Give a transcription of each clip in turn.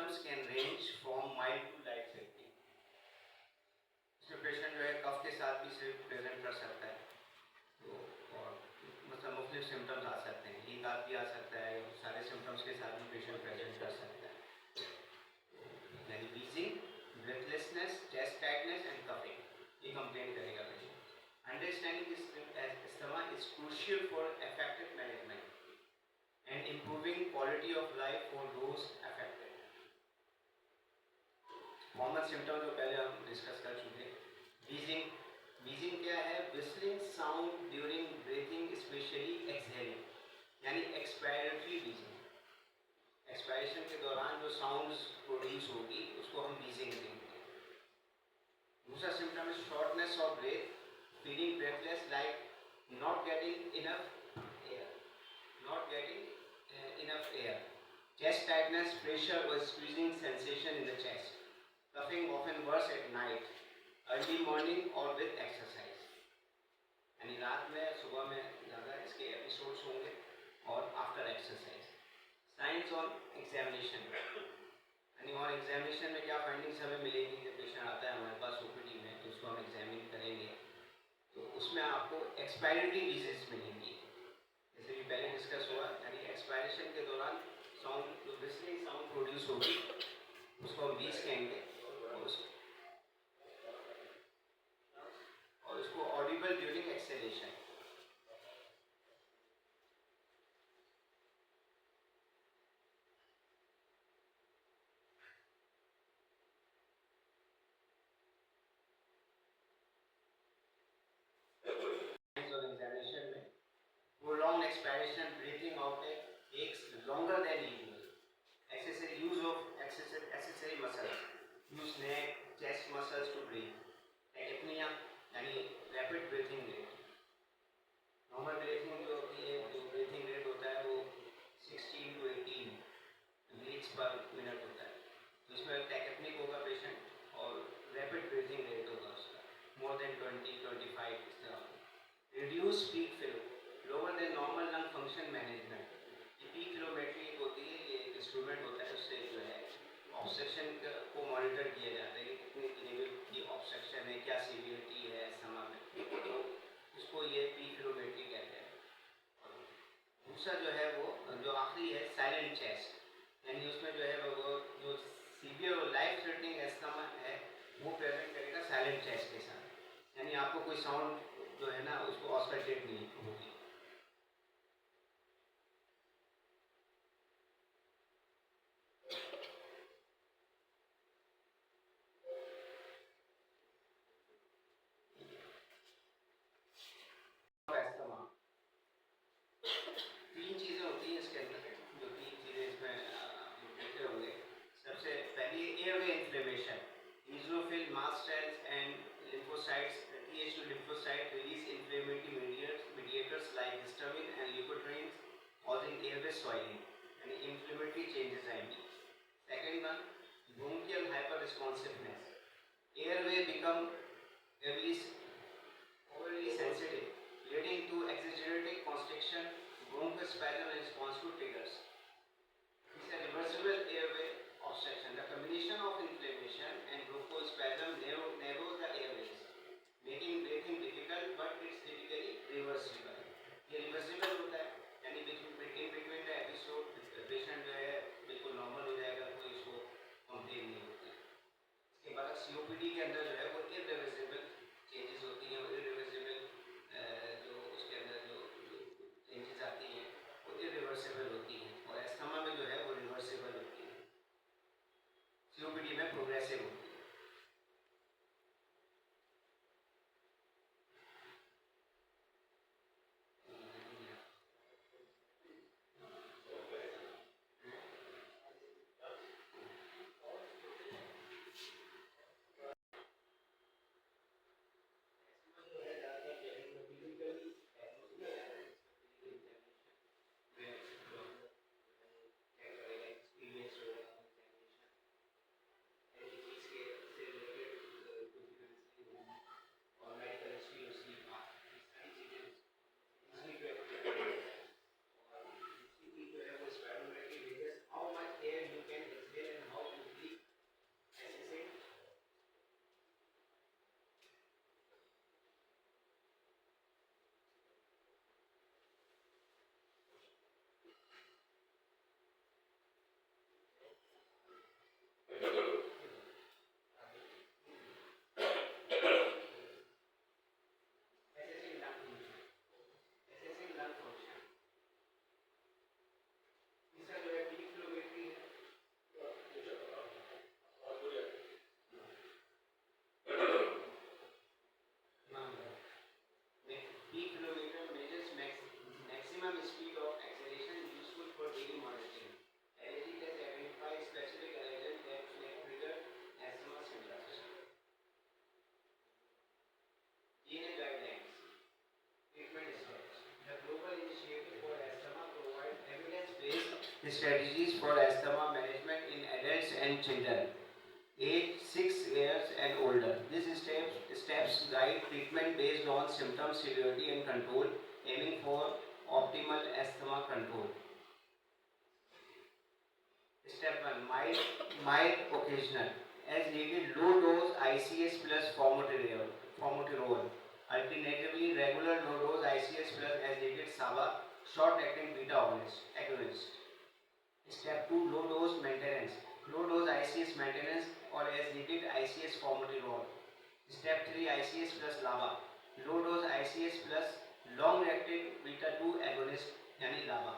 symptoms can range from mild to light fatigue. इसमें patient जो है कफ के साथ भी सिर्फ प्रेजेंट कर सकता है, तो और मतलब मुख्तलिफ सिम्टम्स आ सकते हैं, नींद भी आ सकता है, सारे सिम्टम्स के साथ भी पेशेंट प्रेजेंट कर सकता है, यानी wheezing, breathlessness, chest tightness and coughing ये कंप्लेन करेगा patient. Understanding this asthma is crucial for effective management and improving quality of life for those affected. Common symptom जो पहले हम डिस्कस कर चुके हैं. वीजिंग, वीजिंग क्या है? Whistling sound during breathing specially exhaling, यानी एक्सपायरेटरी वीजिंग. एक्सपायरेशन के दौरान जो साउंड्स प्रोड्यूस होगी उसको हम वीजिंग कहेंगे. दूसरा सिम्टम है shortness of breath, feeling breathless like not getting enough air, chest tightness, pressure or squeezing sensation in the chest, coughing often worse at night, early morning or with exercise. यानी रात में सुबह में ज़्यादा इसके एपिसोड्स होंगे और after exercise. Science on examination, यानी और एग्जामिनेशन में क्या फाइंडिंग्स हमें मिलेंगी जब पेशेंट आता है हमारे पास ओपीडी में, तो उसको हम एग्जामिन करेंगे, तो उसमें आपको एक्सपायरेटरी वीजेस मिलेंगी, जैसे कि पहले डिस्कस हुआ. यानी एक्सपायरेशन के दौरान साउंड जो विस्लिंग साउंड प्रोड्यूस होगी उसको हम वीज कहेंगे, और उसको Audible during acceleration. Prolonged expiration, breathing out takes longer than usual. Accessory muscles, use neck, chest muscles to breathe. Tachypnea, यानी rapid breathing rate. Normal breathing जो होती है, जो breathing rate होता है वो 16 to 18 beats per minute होता है. तो इसमें tachypnic होगा पेशेंट और rapid breathing rate होगा उसका more than 20-25 इस तरह. Reduce peak flow, lower than normal lung function management. ये peak flowmetry होती है, ये एक इंस्ट्रूमेंट होता है, उससे जो है ऑब्स्ट्रक्शन को मॉनिटर किया जाता है कि कितनी लेवल की ऑब्स्ट्रक्शन है, क्या सीवियरिटी है समय में, तो उसको ये peak flowmetry कहते हैं. और दूसरा जो है वो जो आखिरी है साइलेंट चेस्ट, यानी उसमें जो है वो जो सीवियर और लाइफ थ्रेटनिंग एस्थमा है वो प्रेजेंट करेगा साइलेंट चेस्ट के साथ, यानी आपको कोई साउंड जो है ना उसको ऑस्कल्टेट नहीं होगी. तीन चीज़ें होती हैं इसके अंदर, जो तीन चीज़ें इसमें देखे होंगे. सबसे पहली airway inflammation, eosinophil mast cells and lymphocytes, Th2 lymphocyte release inflammatory mediators like histamine and leukotrienes, causing airway swelling and inflammatory changes I mean. Second one, bronchial hyperresponsiveness, airway become overly sensitive, leading to exaggerated constriction, bronchospasm in response to triggers. It's a reversible airway obstruction. The combination of inflammation and bronchospasm narrows the airways, making breathing difficult, but it's typically reversible. ये reversible होता है, यानी in between the episode patient जो है बिल्कुल normal हो जाएगा, कोई इसको कंप्लेन नहीं होती. इसके बाद COPD के अंदर जो है वो irreversible चेंजेस होती हैं, irreversible जो उसके अंदर जो चेंजेस आती हैं वो irreversible होती हैं, और एस्थमा में जो है वो रिवर्सिबल होती है. strategies for asthma management in adults and children age 6 years and older. These steps guide treatment based on symptom severity and control, aiming for optimal asthma control. Step 1, mild occasional. As needed, low dose ICS plus formoterol. Alternatively, regular low dose ICS plus as needed SABA, short acting beta agonist. Step 2, low dose maintenance. Low dose ICS maintenance or as needed ICS formoterol. Step 3, ICS plus LABA. Low dose ICS plus long acting beta 2 agonist यानी LABA.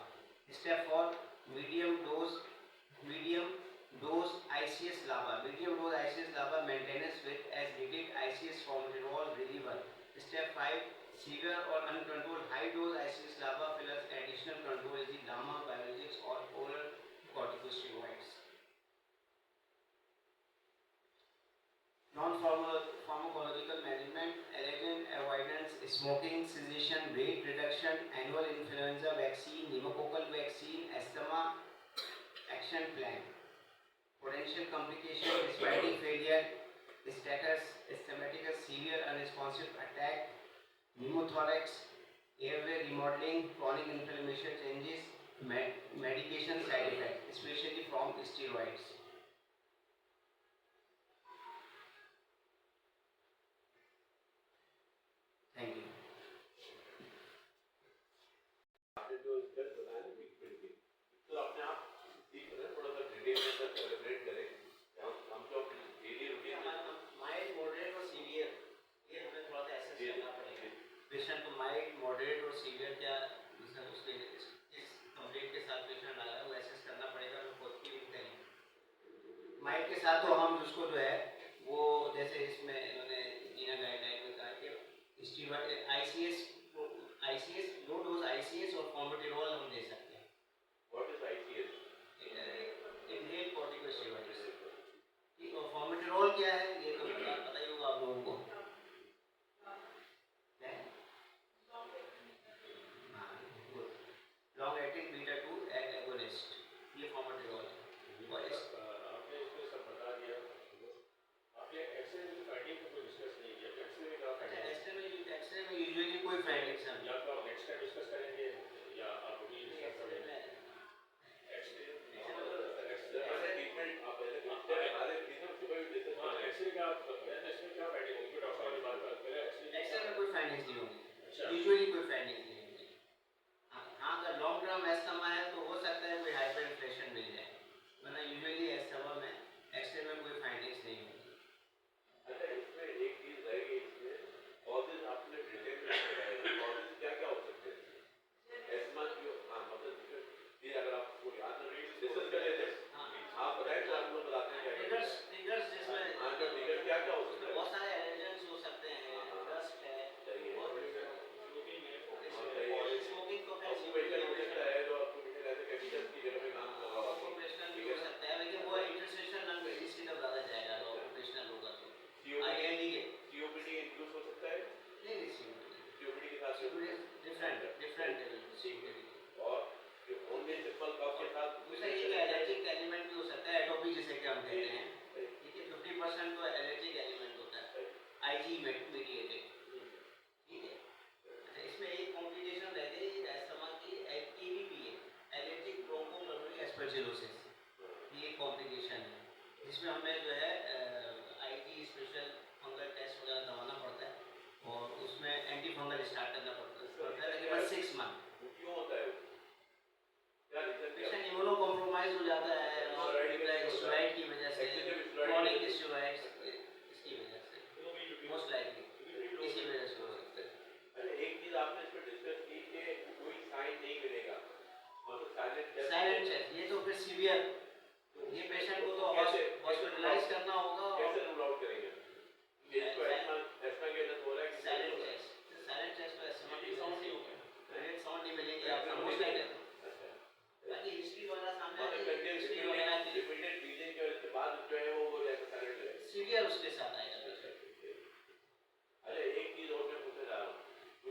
Step 4, medium dose ICS LABA. Medium dose ICS LABA maintenance with as needed ICS formoterol reliever. Step 5, severe or uncontrolled high dose ICS LABA plus additional control is the gamma biologics or oral corticosteroids. Non-pharmacological management, allergen avoidance, smoking cessation, weight reduction, annual influenza vaccine, pneumococcal vaccine, asthma action plan. Potential complication, respiratory failure, status asthmaticus, severe unresponsive attack, pneumothorax, airway remodeling, chronic inflammation changes, medication side effects, especially from steroids. Thank you. तो अपने आप सीख रहे हैं, थोड़ा सा detail में celebrate करें। हम जो डेली रूटीन माइल्ड मॉडरेट और सीवियर, ये हमें थोड़ा सा एसेस करना पड़ेगा। पेशेंट को माइल्ड मॉडरेट और सीवियर क्या उसके इस कंप्लेंट के साथ पेशेंट आ रहा है वो एसेस करना पड़ेगा। माइल्ड के साथ तो हम उसको जो है वो जैसे इसमें इन्होंने जीना गाइडलाइन में कहा कि steroid ICS low dose ICS और फॉर्मोटेरॉल हम दे सकते हैं। What is ICS? Inhale corticosteroids. और फॉर्मोटेरॉल क्या है ये तो पता ही होगा आप लोगों को। लॉन्ग एक्टिंग बीटा 2 एगोनिस्ट, ये फॉर्मोटेरॉल है। और आपने इसमें सब बता दिया। आपने एक्सरे की फाइंडिंग को कोई डिस्कस नहीं किया। एक्सरे का एक्सरे में यूजुअली कोई फाइंडिंग्स हम या तो आप नेक्स्ट टाइम डिस्कस करेंगे या आप अभी डिस्कस करेंगे। एक्सरे ट्रीटमेंट आप पहले आधे ट्रीटमेंट के बाद डिस्कस करें। एक्सरे का एक्सरे क्या फाइंडिंग होगी? डॉक्टर वाली बात कर पहले एक्सरे में कोई फाइंडिंग्स नहीं होगी। यूजुअली कोई फाइंडिंग्स नहीं होगी। हाँ अगर लॉन्ग टर्म एस्थमा है तो हो सकता है कोई हाइपर इन्फ्लेशन मिल जाए, वरना यूजुअली एस्थमा में एक्सरे में कोई फाइंडिंग्स नहीं होगी। अच्छा, इसमें एक चीज रहेगी, इसमें कॉजेज आपने डिटेल में बताया। कॉजेज क्या क्या हो सकते हैं एस्थमा की? हाँ मतलब ये अगर आपको याद नहीं डिस्कस कर लेते हैं। आप बताएं तो आप लोग बताते हैं क्या ट्रिगर्स जिसमें हाँ जो ट्रिगर क्या क्या हो सकता है? बहुत सारे एलर्जेंस हो सकते हैं। डस्ट है और स्मोकिंग तो है, ऑक्यूपेशनल हो सकता है जो ऑक्यूपेशनल ऐसे केमिकल्स की जगह में काम कर रहा हो। ऑक्यूपेशनल भी हो सकता है, लेकिन वो इंटरसेशन लंग डिजीज की तरफ ज़्यादा जाएगा। ऑक्यूपेशनल होगा तो सीओपीडी इंक्लूड हो सकता है। नहीं सीओपीडी के साथ डिफरेंट सीओपीडी और ओनली सिंपल कफ के साथ दूसरा ये एलर्जिक एलिमेंट भी हो सकता है, एटोपी जिसे कि हम कहते हैं। देखिए 50% तो एलर्जिक एलिमेंट होता है, आईजी मेडिएटेड। ठीक है। अच्छा, इसमें एक कॉम्प्लिकेशन रहती है एस्थमा की, एबीपी है, एलर्जिक ब्रोंकोपल्मोनरी एस्परजिलोसिस। ये एक कॉम्प्लिकेशन है जिसमें हमें जो है आईजी स्पेशल फंगल टेस्ट वगैरह करवाना पड़ता है और उसमें एंटी फंगल स्टार्ट करना पड़ता है, लेकिन बस 6 मंथ। क्यों होता है? क्या रीजन है? पेशेंट इम्यूनो कॉम्प्रोमाइज हो जाता है और स्टेरॉइड की वजह से, क्रॉनिक स्टेरॉइड्स इसकी वजह से मोस्ट लाइकली इसी वजह से हो सकता है। अरे एक चीज आपने इसमें डिस्कस की कि कोई साइन नहीं मिलेगा, मतलब साइलेंट चेस्ट, ये तो फिर सीवियर, ये पेशेंट को तो हॉस्पिटलाइज करना होगा। कैसे रूल आउट करेंगे? इसको एस्मा के अंदर हो रहा है कि साइलेंट चेस्ट तो एस्थमा की साउंड नहीं होगा, डायरेक्ट साउंड नहीं मिलेगी आपको मोस्ट लाइकली। बाकी हिस्ट्री वगैरह सामने आ रही है, हिस्ट्री वगैरह की रिपीटेड ब्रीदिंग के उसके बाद जो है वो जैसे साइलेंट है सीवियर उसके साथ आएगा। अरे एक चीज और मैं पूछना चाह रहा हूँ,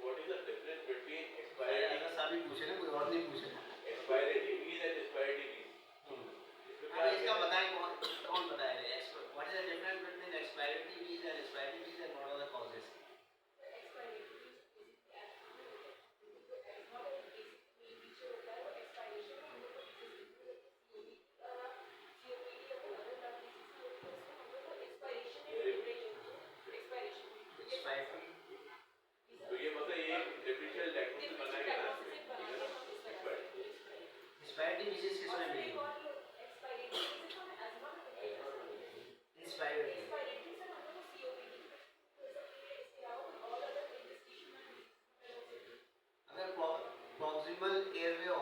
what is the difference between expiry? अगर साहब ही पूछे ना, कोई और नहीं पूछे। एक्सपायरेटिव वीज एंड एक्सपायरेटिव वीज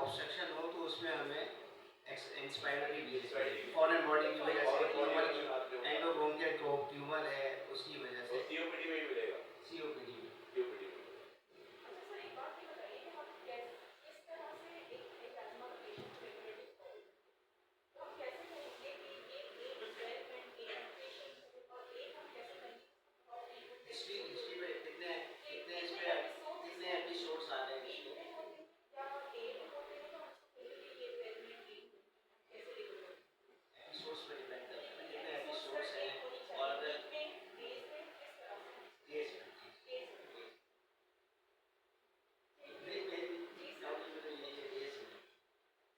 ऑब्स्ट्रक्शन हो तो उसमें हमें इंस्पायरी भी फॉरेन बॉडी की वजह से ट्यूमर की एंडोब्रोंकियल ट्यूमर है उसकी वजह से सीओपीडी में ही मिलेगा सीओपीडी में सीओपीडी में अच्छा सर एक बात ये बताइए कि हम किस तरह से एक asthma का patient को regulate करें? तो हम कैसे करेंगे कि एक development एक patient को और एक हम कैसे करेंगे और एक हिस्ट्री में कितने कितने इसमें कितने एपिसोड्स आ रहे हैं इसमें या एक होते हैं तो हम उसको ये development कैसे regulate एपिसोड्स पे डिपेंड करता है कितने एपिसोड्स हैं और अगर केस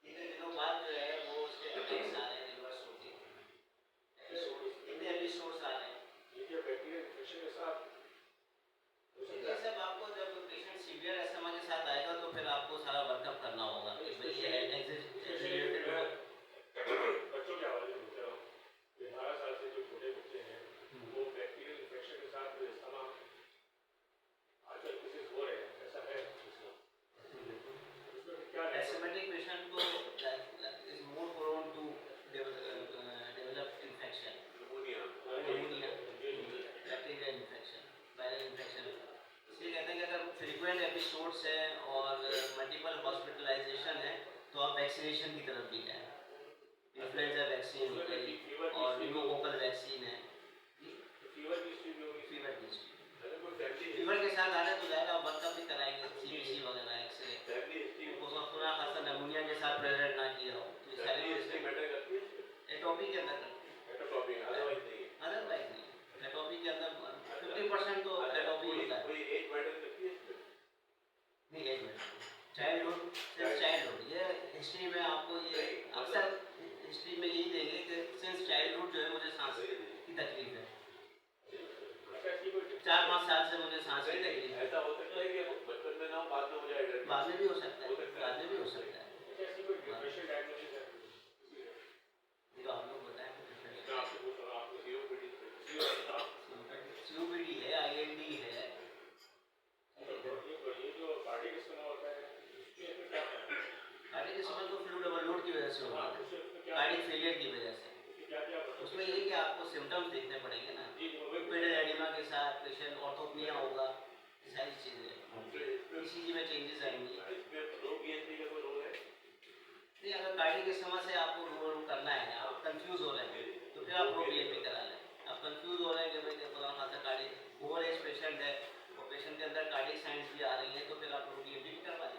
इतने दिनों बाद जो है वो उसके अटैक्स आ रहे हैं रिवर्स होके एपिसोड कितने एपिसोड्स आ रहे हैं ये बैक्टीरियल इन्फेक्शन के साथ ये सब आपको जब पेशेंट सीवियर एस्थमा के साथ आएगा तो फिर आपको सारा वर्कअप करना होगा कि भाई ये एक्सिलेटेड बच्चों के हवाले से पूछ रहा हूँ 18 साल से जो छोटे बच्चे हैं वो बैक्टीरियल इन्फेक्शन के साथ अस्थमा आजकल केसेस हो रहे हैं ऐसा है उसमें क्या एस्थमेटिक पेशेंट को is more prone to develop infection pneumonia bacterial infection viral infection इसलिए कहते हैं कि अगर फ्रीक्वेंट एपिसोड्स हैं और मल्टीपल हॉस्पिटलाइजेशन है तो आप वैक्सीनेशन की तरफ भी जाएं इन्फ्लुएंजा वैक्सीन हो गई और न्यूमोकोकल वैक्सीन है फीवर की स्थिति होगी फीवर की अगर कोई फैमिली फीवर के साथ आ रहे तो ज़्यादा वर्कअप भी कराएंगे सीबीसी वगैरह एक्सरे फैमिली हिस्ट्री उसका पूरा खासा नमूनिया के साथ प्रेजेंट ना किया हो तो ये सारी हिस्ट्री मैटर करती है एटोपी के अंदर एटोपी अदरवाइज नहीं है अदरवाइज नहीं एटोपी के अंदर 50% तो एटोपी होता है कोई एज मैटर करती है इसमें नहीं एज में चाइल्डहुड सिंस चाइल्डहुड ये हिस्ट्री में आपको ये अक्सर हिस्ट्री में यही देंगे कि सिंस चाइल्डहुड जो है मुझे सांस की तकलीफ है अच्छा ऐसी कोई 4-5 साल से मुझे सांस की तकलीफ है ऐसा हो सकता है कि बचपन में ना हो बाद में हो जाए बाद में भी हो सकता है बाद में भी हो सकता है ऐसी कोई डिफरेंशियल डायग्नोसिस है ये तो आप लोग बताएं मैं आपसे पूछ रहा हूँ आपको सीओपीडी सीओपीडी है आईएलडी है ये जो कार्डियक अस्थमा होता है इसमें क्या कार्डियक अस्थमा तो फ्लूइड ओवरलोड की वजह से होगा उसमें क्या कार्डियक फेलियर की वजह से क्या क्या उसमें यही कि आपको सिम्टम्स देखने पड़ेंगे ना पेडल एडिमा के साथ पेशेंट ऑर्थोपनिया होगा ये सारी चीज़ें ईसीजी में चेंजेस आएंगी इसमें रोग ईएनटी का कोई रोग है नहीं अगर कार्डियक अस्थमा से आपको रोल करना है आप कंफ्यूज हो रहे हैं तो फिर आप रो बीएनपी करा लें आप कंफ्यूज हो रहे हैं कि भाई देखो खासा कार्डियक ओवर एज पेशेंट है और पेशेंट के अंदर कार्डियक साइंस भी आ रही है तो फिर आप रो बीएनपी भी करवा लें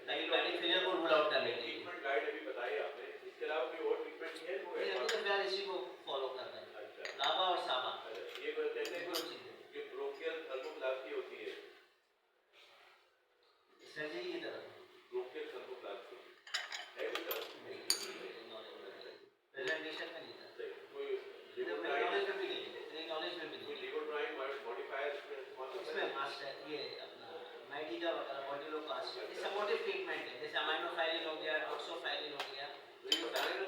ताकि कार्डियक फेलियर को रूल आउट करने के लिए ट्रीटमेंट गाइड अभी बताई आपने इसके अलावा कोई और ट्रीटमेंट नहीं है कोई नहीं, अभी तो फिलहाल इसी को फॉलो कर रहे हैं लावा और साबा ये कहते हैं दो चीज़ें कि ब्रोंकियल थर्मोप्लास्टी होती है सर्जरी की तरफ ब्रोंकियल थर्मोप्लास्टी है कोई तरह प्रेजेंटेशन में नहीं था कोई नॉलेज में भी नहीं नॉलेज में भी नहीं लिकोट्राइन मॉडिफायर इसमें मास्टर ये अपना माइटिका वगैरह बॉडीलोकास्ट ये सपोर्टिव ट्रीटमेंट है जैसे अमाइनोफाइलिन हो गया डॉक्सोफाइलिन हो गया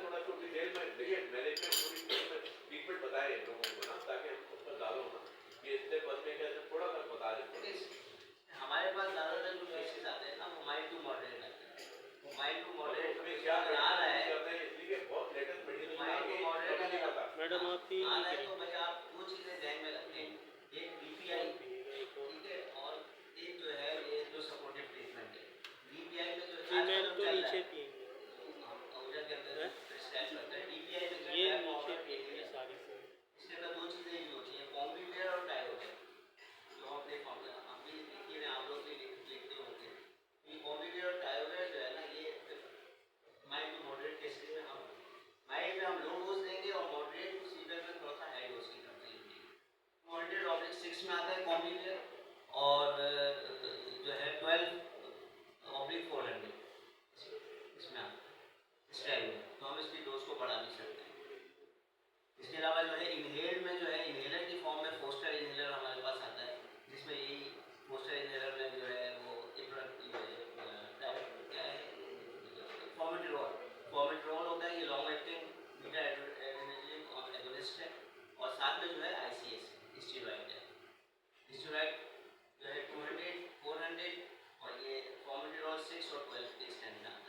थोड़ा तो डिटेल में देखिए मैनेजमेंट पूरी ट्रीटमेंट बताए इन लोगों को ना ताकि हम उस पर डालो ना कि इससे बचने के थोड़ा सा बता दें हमारे पास ज़्यादातर जो केसेस आते हैं ना वो माइल्ड टू मॉडरेट आते हैं वो माइल्ड टू मॉडरेट में क्या आ रहा है इसलिए बहुत latest medicine mild to moderate नहीं पता मैडम आपकी आ रहा है तो भाई आप वो चीज़ें ध्यान में रखें एक बीपीआई ठीक है और एक जो है ये जो सपोर्टिव ट्रीटमेंट है बीपीआई में जो फीमेल तो नीचे थी औजा के अंदर प्रिस्क्राइब करते हैं बीपीआई में जो ये है नीचे थी ये सारी से इसके अंदर दो चीज़ें यूज होती हैं कॉम्बिवेयर और टाइरोवेयर जो अपने फॉर्मूला हम भी लिखी हैं आप लोग भी लिखते होंगे ये कॉम्बिवेयर और टाइरोवेयर जो है ना ये माइल्ड टू मॉडरेट केसेस में हम माइल्ड में हम लो डोज देंगे और मॉडरेट टू सीवियर में थोड़ा सा हाई डोज की करते हैं 100/6 में आता है कॉम्बिवेयर और जो है 12/400 इसमें आता है इस टाइम में तो हम इसकी डोज को बढ़ा भी सकते हैं इसके अलावा जो है इनहेल में जो है इनहेलर की फॉर्म में फोस्टर इनहेलर हमारे पास आता है जिसमें यही फोस्टर इनहेलर में जो है वो क्या है फॉर्मेट्रोल होता है ये long acting beta adrenergic agonist है और साथ में जो है आईसीएस स्टेरॉइड है स्टेरॉइड जो है 200 400 और ये फॉर्मेट्रोल 6 और 12 के स्टैंड में आता है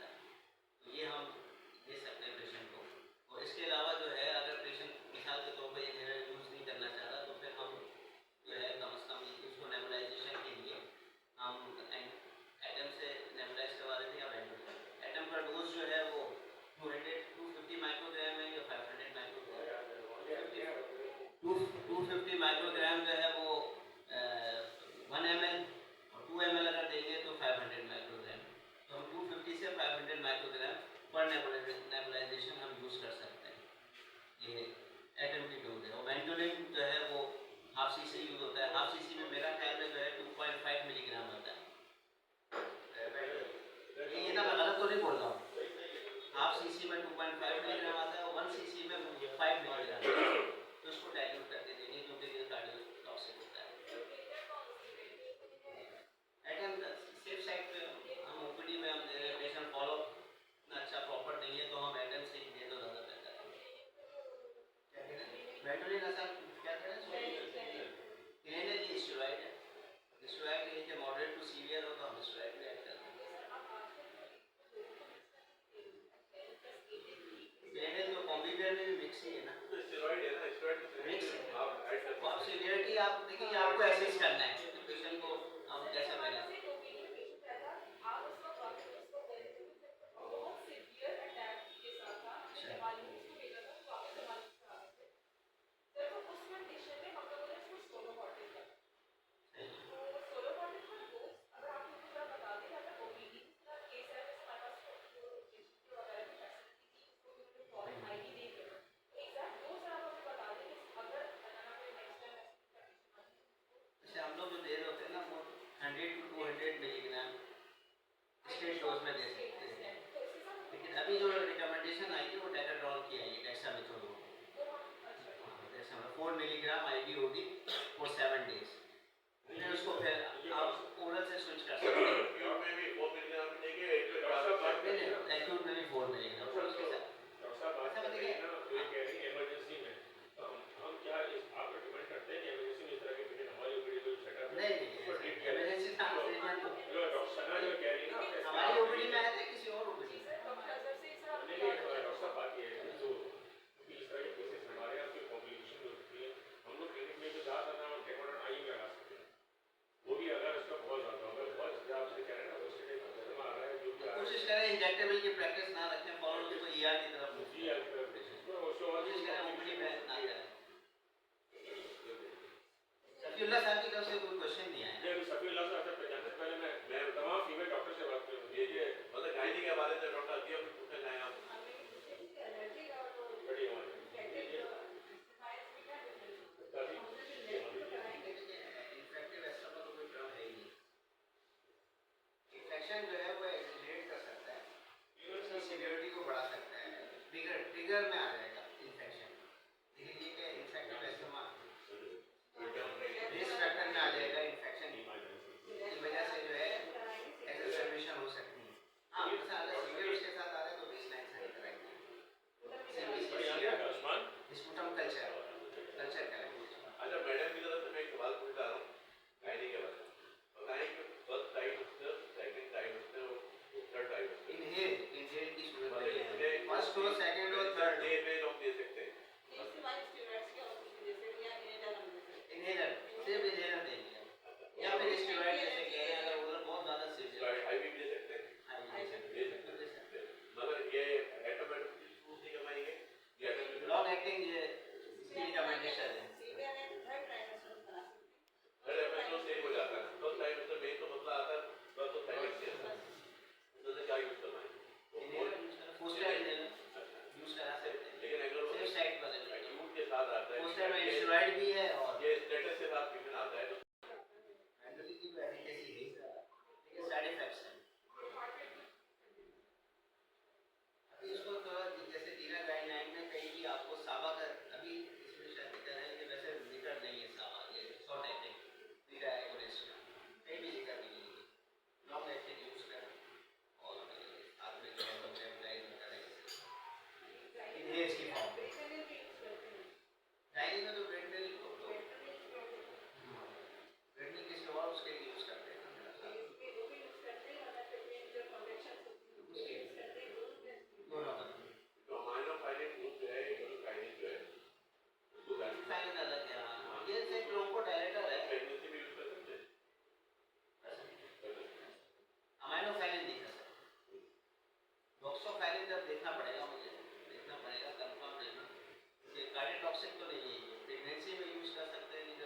माइक्रोग्राम जो है वो 1 ml और 2 ml अगर देंगे तो 500 माइक्रोग्राम, तो हम 250 से 500 माइक्रोग्राम पर नेबुलाइजेशन हम यूज़ कर सकते हैं। ये एटम की डोज है। और वेंटोलिन जो है वो हाफ सीसी यूज़ होता है। हाफ सीसी में मेरा ख्याल में जो है 2.5 मिलीग्राम होता है। ये ना मैं गलत तो नहीं बोल रहा हूँ, हाफ सीसी में 2.5 मिलीग्राम आता है और 1 सीसी में 5 मिलीग्राम आता है। तो उसको डाइल्यूट करके देंगे क्योंकि ये कार्डियो टॉक्सिक होता है। एटम सेफ साइड पे हम ओपीडी में हम दे रहे हैं, पेशेंट फॉलो अच्छा प्रॉपर नहीं है तो हम एटम से ही दे दो, ज़्यादा बेहतर है। क्या कह रहे हैं वेंटोलिन ऐसा क्या कह रहे हैं, इन्हें ये स्टेरॉइड है, स्टेरॉइड ये कि मॉडरेट टू सीवियर हो तो हम स्टेरॉइड में ऐड करते हैं। लेकिन तो कॉम्बिनेशन में भी मिक्स ही है ना, तो स्टेरॉइड है ना, स्टेरॉइड मिक्स है। आप ऐड कर तो आप सीवियरिटी आप देखिए, आपको एसेस करना है कि पेशेंट को हम कैसे मैनेज। जैसे हम लोग जो दे रहे होते हैं ना वो 100 to 200 मिलीग्राम स्टेट डोज में दे सकते हैं। लेकिन अभी जो रिकमेंडेशन आई है वो डेकाड्रॉल की आई है, डेक्सामेथोसोन 4 मिलीग्राम IBOD फॉर 7 डेज। फिर उसको फिर आप ओरल से स्विच कर सकते हैं। प्योर में भी 4 मिलीग्राम देंगे, एक्यूट में भी 4 मिलीग्राम उसके साथ। डॉक्टर साहब बात कर रहे हैं ना, तो ये कह रही है इमरजेंसी में, तो हम क्या आप रिकमेंड करते हैं कि इमरजेंसी में इस तरह के पेशेंट हमारी ओपीडी में सेटअप नहीं इमरजेंसी था ट्रीटमेंट तो डॉक्टर सना जो कह रही है ना हमारी ओपीडी में आया था, किसी और ओपीडी में। नहीं डॉक्टर साहब बात ये है जो इस तरह के केसेस हमारे यहाँ की कॉम्प्लिकेशन होती है, हम लोग क्लिनिक में जो ज़्यादा ना टेकोडन आई में लगा सकते हैं, वो भी अगर उसका बहुत ज़्यादा होगा, बहुत ज़्यादा आपसे कह रहे हैं ना उससे जन्म आ रहा है जो भी आ रहा है, कोशिश करें इंजेक्टेबल की प्रैक्टिस ना रखें, फॉलो उसको ER की तरफ move जी करें। कोशिश करें ओपीडी में ना करें। सफीउल्लाह साहब की तरफ से कोई क्वेश्चन नहीं आया। ये अभी सभी लफ्ज़ आते हैं, पहले मैं तमाम फीमेल डॉक्टर से बात करूँ, ये मतलब गायनी के बारे में डॉक्टर अतिया भी पूछना चाहें आप। बड़ी हमारी इन्फेक्टिव एस्टमा तो कोई टर्म है ही नहीं। इन्फेक्शन जो है वो एक्सेलरेट कर सकता है, उसकी सीवियरिटी को बढ़ा सकता है, ट्रिगर में आ जाएगा इन्फेक्शन। लेकिन ये क्या इन्फेक्टिव एस्टमा रिस्क फैक्टर में आ जाएगा, इन्फेक्शन की वजह से जो है एक्सेलरेशन हो सकती है। हाँ ऐसा अगर सीवियर उसके साथ आ रहा है तो बेसलाइन साइन कराएंगे, आयुष्मान स्पुटम कल्चर कराएंगे। अच्छा मैडम की तरफ से मैं एक सवाल पूछ रहा हूँ गायनी के बारे में, बताएं कि फर्स्ट ट्राइमेस्टर, सेकंड ट्राइमेस्टर और थर्ड ट्राइमेस्टर इनहेल की सूरत में first dose, second dose, third day में हम दे सकते हैं। इनहेलर सिर्फ इनहेलर देंगे या फिर स्टेरॉइड जैसे कह रहे हैं, अगर उधर बहुत ज़्यादा सीवियर आईवी भी दे सकते हैं, मगर ये एटोमेटिक यूज नहीं करवाएंगे, ये एटोमेटिक लॉन्ग एक्टिंग ये इसकी रिकमेंडेशन है। थर्ड एपिसोड से हो जाता है, फर्स्ट ट्राइमेस्टर में तो मसला आता है, फर्स्ट और सेकंड से तो क्या यूज करवाएंगे इनहेलर पोस्टर इनहेलर यूज़ करा सकते हैं, लेकिन अगर सेफ साइड पर है। एक्यूट के साथ आता है, पोस्टर में स्टेरॉइड भी है और ये स्टेटस के साथ पेशेंट आता है तो मेंटली की तो एफिकेसी है, लेकिन साइड इफेक्ट्स हैं। अभी इसको थोड़ा जैसे टीना गाइडलाइन में कहीं भी आपको सावा का अभी इसमें शायद लिखा है कि वैसे जिक्र नहीं है सावा, ये शॉर्ट एक्टिंग टीना एगोनिस्ट कहीं भी जिक्र नहीं है, लॉन्ग एक्टिंग यूज करें और साथ में जो है वो टेम्पलाइज करें इनहेल्स की फॉर्म में। डायरी में तो ब्रेडमिल किसी और उसके लिए यूज करते हैं ना, दोनों का तो माइनर फाइनेंस ग्रुप जो है, फाइनेंस जो है उसको गाइड फाइन अलग है। हाँ ये से ब्रोंको डायलेटर है, प्रेगनेंसी में यूज कर सकते हैं। अमाइनोफाइलिन नहीं कर सकते, डॉक्सोफाइलिन जब देखना पड़ेगा, मुझे देखना पड़ेगा कंफर्म लेना, ये कार्डियोटॉक्सिक तो नहीं है, प्रेगनेंसी में यूज़ कर सकते हैं कि